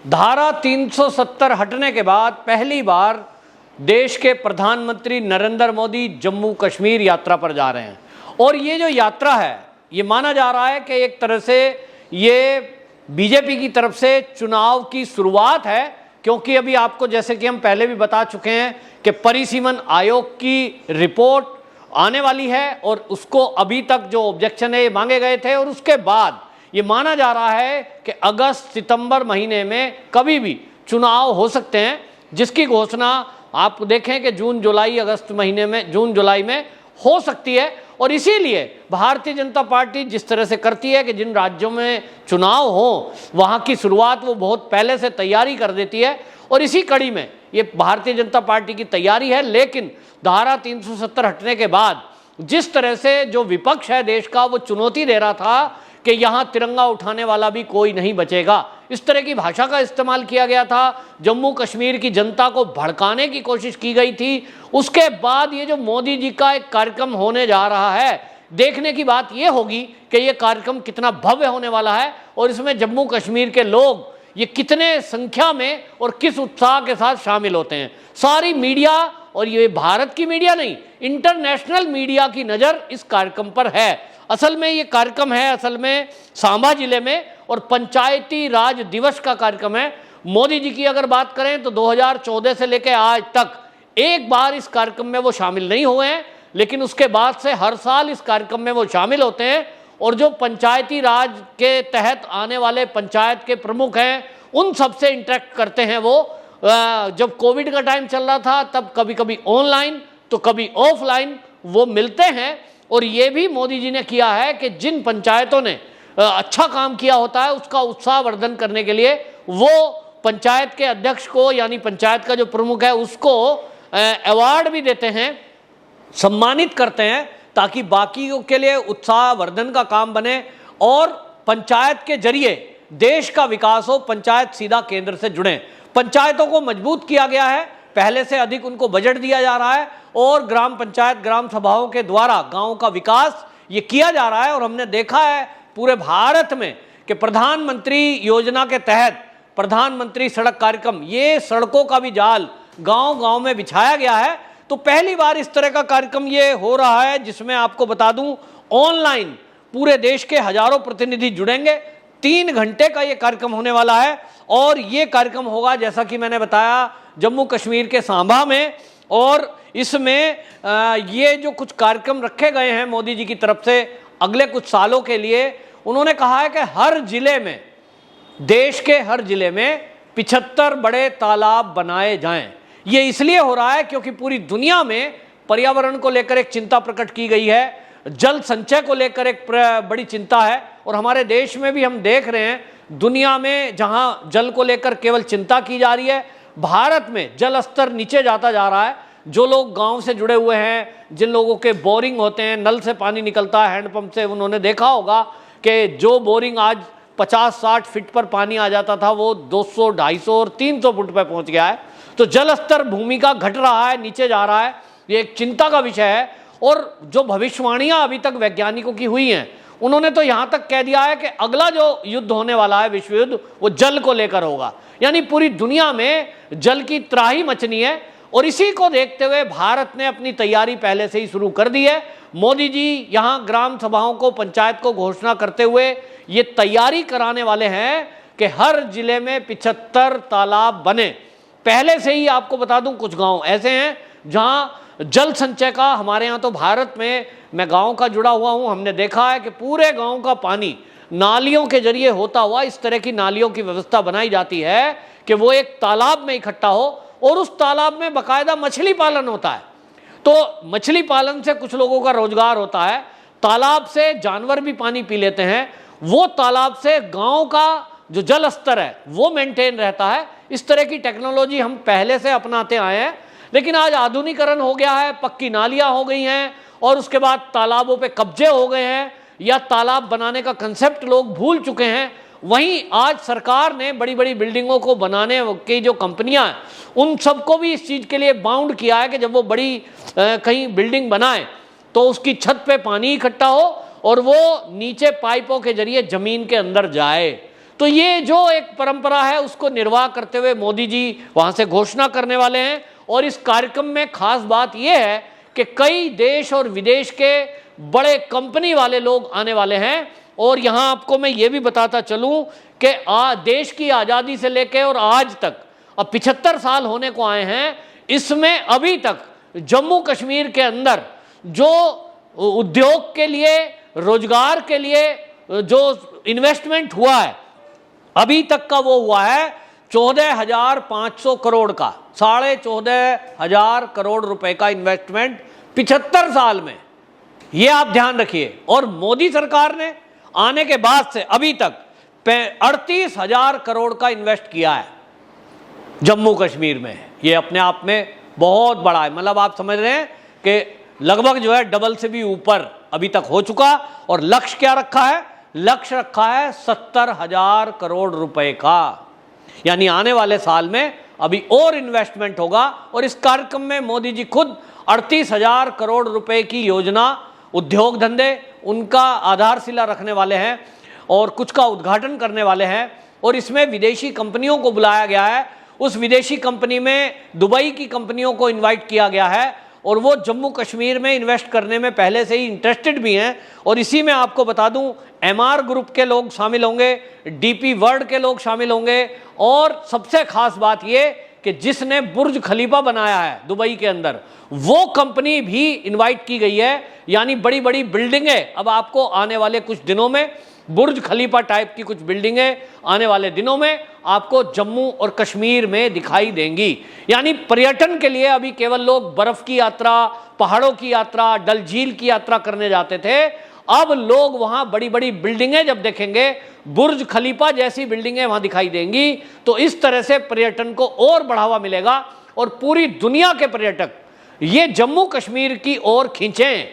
धारा 370 हटने के बाद पहली बार देश के प्रधानमंत्री नरेंद्र मोदी जम्मू कश्मीर यात्रा पर जा रहे हैं। और ये जो यात्रा है, ये माना जा रहा है कि एक तरह से ये बीजेपी की तरफ से चुनाव की शुरुआत है, क्योंकि अभी आपको जैसे कि हम पहले भी बता चुके हैं कि परिसीमन आयोग की रिपोर्ट आने वाली है और उसको अभी तक जो ऑब्जेक्शन है ये मांगे गए थे, और उसके बाद ये माना जा रहा है कि अगस्त सितंबर महीने में कभी भी चुनाव हो सकते हैं, जिसकी घोषणा आप देखें कि जून जुलाई में हो सकती है। और इसीलिए भारतीय जनता पार्टी जिस तरह से करती है कि जिन राज्यों में चुनाव हो वहाँ की शुरुआत वो बहुत पहले से तैयारी कर देती है, और इसी कड़ी में ये भारतीय जनता पार्टी की तैयारी है। लेकिन धारा 370 हटने के बाद जिस तरह से जो विपक्ष है देश का वो चुनौती दे रहा था कि यहाँ तिरंगा उठाने वाला भी कोई नहीं बचेगा, इस तरह की भाषा का इस्तेमाल किया गया था, जम्मू कश्मीर की जनता को भड़काने की कोशिश की गई थी। उसके बाद ये जो मोदी जी का एक कार्यक्रम होने जा रहा है, देखने की बात ये होगी कि ये कार्यक्रम कितना भव्य होने वाला है और इसमें जम्मू कश्मीर के लोग ये कितने संख्या में और किस उत्साह के साथ शामिल होते हैं। सारी मीडिया, और ये भारत की मीडिया नहीं, इंटरनेशनल मीडिया की नज़र इस कार्यक्रम पर है। असल में ये कार्यक्रम है सांबा जिले में, और पंचायती राज दिवस का कार्यक्रम है। मोदी जी की अगर बात करें तो 2014 से लेकर आज तक एक बार इस कार्यक्रम में वो शामिल नहीं हुए हैं, लेकिन उसके बाद से हर साल इस कार्यक्रम में वो शामिल होते हैं। और जो पंचायती राज के तहत आने वाले पंचायत के प्रमुख हैं उन सबसे इंटरेक्ट करते हैं वो। जब कोविड का टाइम चल रहा था तब कभी कभी ऑनलाइन तो कभी ऑफलाइन वो मिलते हैं। और ये भी मोदी जी ने किया है कि जिन पंचायतों ने अच्छा काम किया होता है उसका उत्साहवर्धन करने के लिए वो पंचायत के अध्यक्ष को, यानी पंचायत का जो प्रमुख है उसको अवार्ड भी देते हैं, सम्मानित करते हैं, ताकि बाकियों के लिए उत्साहवर्धन का काम बने और पंचायत के जरिए देश का विकास हो, पंचायत सीधा केंद्र से जुड़े। पंचायतों को मजबूत किया गया है, पहले से अधिक उनको बजट दिया जा रहा है और ग्राम पंचायत ग्राम सभाओं के द्वारा गांव का विकास ये किया जा रहा है। और हमने देखा है पूरे भारत में कि प्रधानमंत्री योजना के तहत प्रधानमंत्री सड़क कार्यक्रम, ये सड़कों का भी जाल गांव-गांव में बिछाया गया है। तो पहली बार इस तरह का कार्यक्रम ये हो रहा है जिसमें आपको बता दूं ऑनलाइन पूरे देश के हजारों प्रतिनिधि जुड़ेंगे। 3 घंटे का ये कार्यक्रम होने वाला है और ये कार्यक्रम होगा जैसा कि मैंने बताया जम्मू कश्मीर के सांबा में। और इसमें ये जो कुछ कार्यक्रम रखे गए हैं मोदी जी की तरफ से अगले कुछ सालों के लिए, उन्होंने कहा है कि हर जिले में, देश के हर जिले में 75 बड़े तालाब बनाए जाएं। ये इसलिए हो रहा है क्योंकि पूरी दुनिया में पर्यावरण को लेकर एक चिंता प्रकट की गई है, जल संचय को लेकर एक बड़ी चिंता है। और हमारे देश में भी हम देख रहे हैं दुनिया में जहां जल को लेकर केवल चिंता की जा रही है, भारत में जल स्तर नीचे जाता जा रहा है। जो लोग गांव से जुड़े हुए हैं, जिन लोगों के बोरिंग होते हैं, नल से पानी निकलता है, हैंडपंप से, उन्होंने देखा होगा कि जो बोरिंग आज 50-60 फीट पर पानी आ जाता था वो 200, 250 और 300 फुट पर पहुंच गया है। तो जल स्तर भूमि का घट रहा है, नीचे जा रहा है, ये एक चिंता का विषय है। और जो भविष्यवाणियां अभी तक वैज्ञानिकों की हुई हैं, उन्होंने तो यहां तक कह दिया है कि अगला जो युद्ध होने वाला है, विश्व युद्ध, वो जल को लेकर होगा। यानी पूरी दुनिया में जल की त्राही मचनी है। और इसी को देखते हुए भारत ने अपनी तैयारी पहले से ही शुरू कर दी है। मोदी जी यहां ग्राम सभाओं को, पंचायत को घोषणा करते हुए ये तैयारी कराने वाले हैं कि हर जिले में 75 तालाब बने। पहले से ही आपको बता दूं कुछ गांव ऐसे हैं जहां जल संचय का, हमारे यहाँ तो भारत में, मैं गांव का जुड़ा हुआ हूं, हमने देखा है कि पूरे गांव का पानी नालियों के जरिए होता हुआ, इस तरह की नालियों की व्यवस्था बनाई जाती है कि वो एक तालाब में इकट्ठा हो और उस तालाब में बाकायदा मछली पालन होता है। तो मछली पालन से कुछ लोगों का रोजगार होता है, तालाब से जानवर भी पानी पी लेते हैं, वो तालाब से गांव का जो जल स्तर है वो मेंटेन रहता है। इस तरह की टेक्नोलॉजी हम पहले से अपनाते आए हैं, लेकिन आज आधुनिकीकरण हो गया है, पक्की नालियां हो गई हैं और उसके बाद तालाबों पे कब्जे हो गए हैं या तालाब बनाने का कंसेप्ट लोग भूल चुके हैं। वहीं आज सरकार ने बड़ी बड़ी बिल्डिंगों को बनाने की जो कंपनियां हैं उन सबको भी इस चीज़ के लिए बाउंड किया है कि जब वो बड़ी कहीं बिल्डिंग बनाए तो उसकी छत पे पानी इकट्ठा हो और वो नीचे पाइपों के जरिए जमीन के अंदर जाए। तो ये जो एक परंपरा है उसको निर्वाह करते हुए मोदी जी वहां से घोषणा करने वाले हैं। और इस कार्यक्रम में खास बात यह है कि कई देश और विदेश के बड़े कंपनी वाले लोग आने वाले हैं। और यहां आपको मैं ये भी बताता चलूं कि देश की आज़ादी से लेकर और आज तक अब 75 साल होने को आए हैं, इसमें अभी तक जम्मू कश्मीर के अंदर जो उद्योग के लिए, रोजगार के लिए जो इन्वेस्टमेंट हुआ है अभी तक का वो हुआ है 14,500 करोड़ का, 14,500 करोड़ रुपए का इन्वेस्टमेंट 75 साल में। ये आप ध्यान रखिए। और मोदी सरकार ने आने के बाद से अभी तक 38,000 करोड़ का इन्वेस्ट किया है जम्मू कश्मीर में। ये अपने आप में बहुत बड़ा है। मतलब आप समझ रहे हैं कि लगभग जो है डबल से भी ऊपर अभी तक हो चुका। और लक्ष्य क्या रखा है? लक्ष्य रखा है 70,000 करोड़ रुपए का। यानी आने वाले साल में अभी और इन्वेस्टमेंट होगा। और इस कार्यक्रम में मोदी जी खुद 38,000 करोड़ रुपए की योजना, उद्योग धंधे, उनका आधारशिला रखने वाले हैं और कुछ का उद्घाटन करने वाले हैं। और इसमें विदेशी कंपनियों को बुलाया गया है। उस विदेशी कंपनी में दुबई की कंपनियों को इनवाइट किया गया है और वो जम्मू कश्मीर में इन्वेस्ट करने में पहले से ही इंटरेस्टेड भी हैं। और इसी में आपको बता दूं, एमआर ग्रुप के लोग शामिल होंगे, डीपी वर्ल्ड के लोग शामिल होंगे। और सबसे खास बात ये कि जिसने बुर्ज खलीफा बनाया है दुबई के अंदर, वो कंपनी भी इनवाइट की गई है। यानी बड़ी बड़ी बिल्डिंगें अब आपको आने वाले कुछ दिनों में, बुर्ज खलीफा टाइप की कुछ बिल्डिंगें आने वाले दिनों में आपको जम्मू और कश्मीर में दिखाई देंगी। यानी पर्यटन के लिए अभी केवल लोग बर्फ की यात्रा, पहाड़ों की यात्रा, डल झील की यात्रा करने जाते थे। अब लोग वहां बड़ी बड़ी बिल्डिंगें जब देखेंगे, बुर्ज खलीफा जैसी बिल्डिंगें वहां दिखाई देंगी, तो इस तरह से पर्यटन को और बढ़ावा मिलेगा। और पूरी दुनिया के पर्यटक ये जम्मू कश्मीर की ओर खींचें,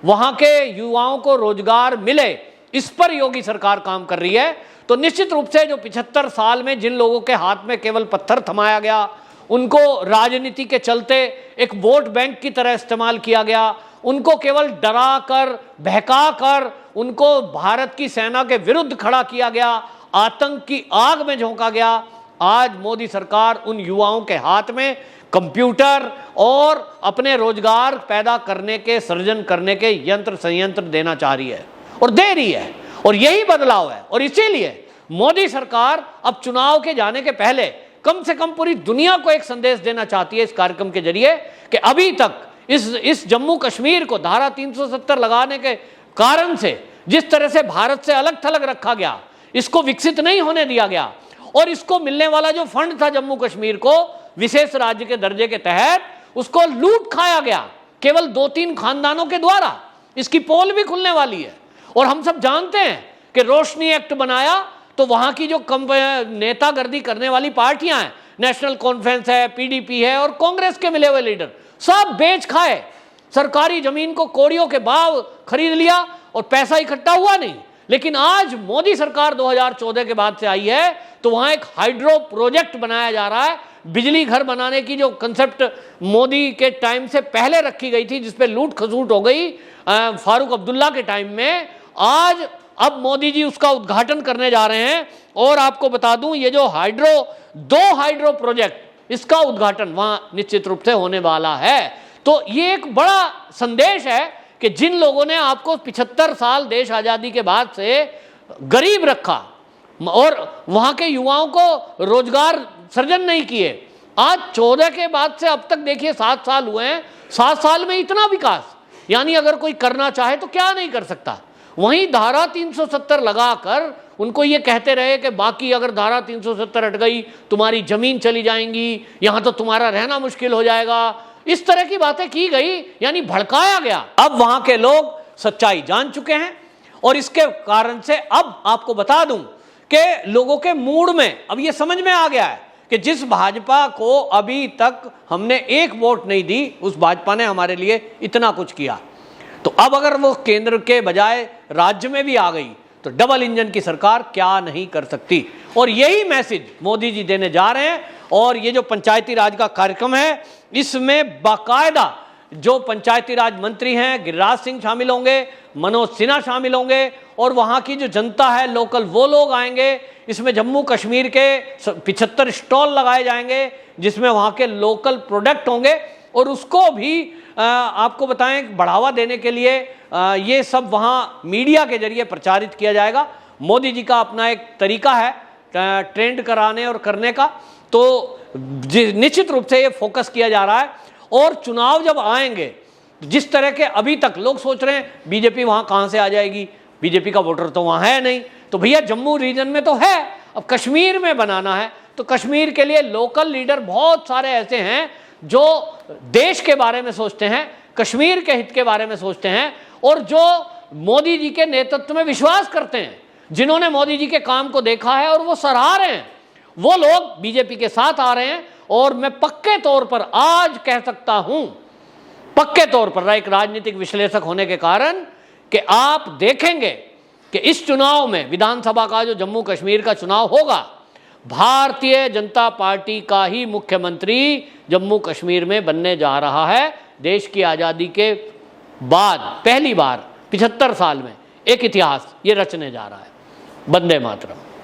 वहां के युवाओं को रोजगार मिले, इस पर योगी सरकार काम कर रही है। तो निश्चित रूप से जो 75 साल में जिन लोगों के हाथ में केवल पत्थर थमाया गया, उनको राजनीति के चलते एक वोट बैंक की तरह इस्तेमाल किया गया, उनको केवल डरा कर, बहका कर उनको भारत की सेना के विरुद्ध खड़ा किया गया, आतंक की आग में झोंका गया। आज मोदी सरकार उन युवाओं के हाथ में कंप्यूटर और अपने रोजगार पैदा करने के, सृजन करने के यंत्र संयंत्र देना चाह रही है और दे रही है। और यही बदलाव है। और इसीलिए मोदी सरकार अब चुनाव के जाने के पहले कम से कम पूरी दुनिया को एक संदेश देना चाहती है इस कार्यक्रम के जरिए कि अभी तक इस जम्मू कश्मीर को धारा 370 लगाने के कारण से जिस तरह से भारत से अलग थलग रखा गया, इसको विकसित नहीं होने दिया गया और इसको मिलने वाला जो फंड था जम्मू कश्मीर को विशेष राज्य के दर्जे के तहत, उसको लूट खाया गया केवल 2-3 खानदानों के द्वारा। इसकी पोल भी खुलने वाली है। और हम सब जानते हैं कि रोशनी एक्ट बनाया तो वहां की जो नेतागर्दी करने वाली पार्टियां हैं, नेशनल कॉन्फ्रेंस है, पीडीपी है और कांग्रेस के मिले हुए लीडर, सब बेच खाए। सरकारी जमीन को कौड़ियों के भाव खरीद लिया और पैसा इकट्ठा हुआ नहीं। लेकिन आज मोदी सरकार 2014 के बाद से आई है तो वहां एक हाइड्रो प्रोजेक्ट बनाया जा रहा है। बिजली घर बनाने की जो कंसेप्ट मोदी के टाइम से पहले रखी गई थी, जिसपे लूट खसूट हो गई फारूक अब्दुल्ला के टाइम में, आज अब मोदी जी उसका उद्घाटन करने जा रहे हैं। और आपको बता दूं, ये जो दो हाइड्रो प्रोजेक्ट, इसका उद्घाटन वहां निश्चित रूप से होने वाला है। तो ये एक बड़ा संदेश है कि जिन लोगों ने आपको 75 साल देश आजादी के बाद से गरीब रखा और वहां के युवाओं को रोजगार सृजन नहीं किए, आज 14 के बाद से अब तक देखिए 7 साल हुए हैं, 7 साल में इतना विकास। यानी अगर कोई करना चाहे तो क्या नहीं कर सकता। वहीं धारा 370 लगाकर उनको ये कहते रहे कि बाकी अगर धारा 370 हट गई तुम्हारी जमीन चली जाएंगी, यहां तो तुम्हारा रहना मुश्किल हो जाएगा, इस तरह की बातें की गई, यानी भड़काया गया। अब वहां के लोग सच्चाई जान चुके हैं और इसके कारण से अब आपको बता दूं कि लोगों के मूड में अब ये समझ में आ गया है कि जिस भाजपा को अभी तक हमने एक वोट नहीं दी, उस भाजपा ने हमारे लिए इतना कुछ किया। तो अब अगर वो केंद्र के बजाय राज्य में भी आ गई तो डबल इंजन की सरकार क्या नहीं कर सकती। और यही मैसेज मोदी जी देने जा रहे हैं। और ये जो पंचायती राज का कार्यक्रम है, इसमें बाकायदा जो पंचायती राज मंत्री हैं गिरिराज सिंह शामिल होंगे, मनोज सिन्हा शामिल होंगे, और वहाँ की जो जनता है लोकल वो लोग आएंगे। इसमें जम्मू कश्मीर के 75 स्टॉल लगाए जाएंगे जिसमें वहाँ के लोकल प्रोडक्ट होंगे, और उसको भी आपको बताएं बढ़ावा देने के लिए ये सब वहाँ मीडिया के जरिए प्रचारित किया जाएगा। मोदी जी का अपना एक तरीका है ट्रेंड कराने और करने का, तो निश्चित रूप से ये फोकस किया जा रहा है। और चुनाव जब आएंगे, जिस तरह के अभी तक लोग सोच रहे हैं बीजेपी वहाँ कहाँ से आ जाएगी, बीजेपी का वोटर तो वहाँ है नहीं, तो भैया जम्मू रीजन में तो है, अब कश्मीर में बनाना है तो कश्मीर के लिए लोकल लीडर बहुत सारे ऐसे हैं जो देश के बारे में सोचते हैं, कश्मीर के हित के बारे में सोचते हैं, और जो मोदी जी के नेतृत्व में विश्वास करते हैं, जिन्होंने मोदी जी के काम को देखा है और वो सराह रहे हैं, वो लोग बीजेपी के साथ आ रहे हैं। और मैं पक्के तौर पर आज कह सकता हूं, पक्के तौर पर एक राजनीतिक विश्लेषक होने के कारण, कि आप देखेंगे कि इस चुनाव में विधानसभा का जो जम्मू कश्मीर का चुनाव होगा, भारतीय जनता पार्टी का ही मुख्यमंत्री जम्मू कश्मीर में बनने जा रहा है। देश की आज़ादी के बाद पहली बार 75 साल में एक इतिहास ये रचने जा रहा है। वंदे मातरम।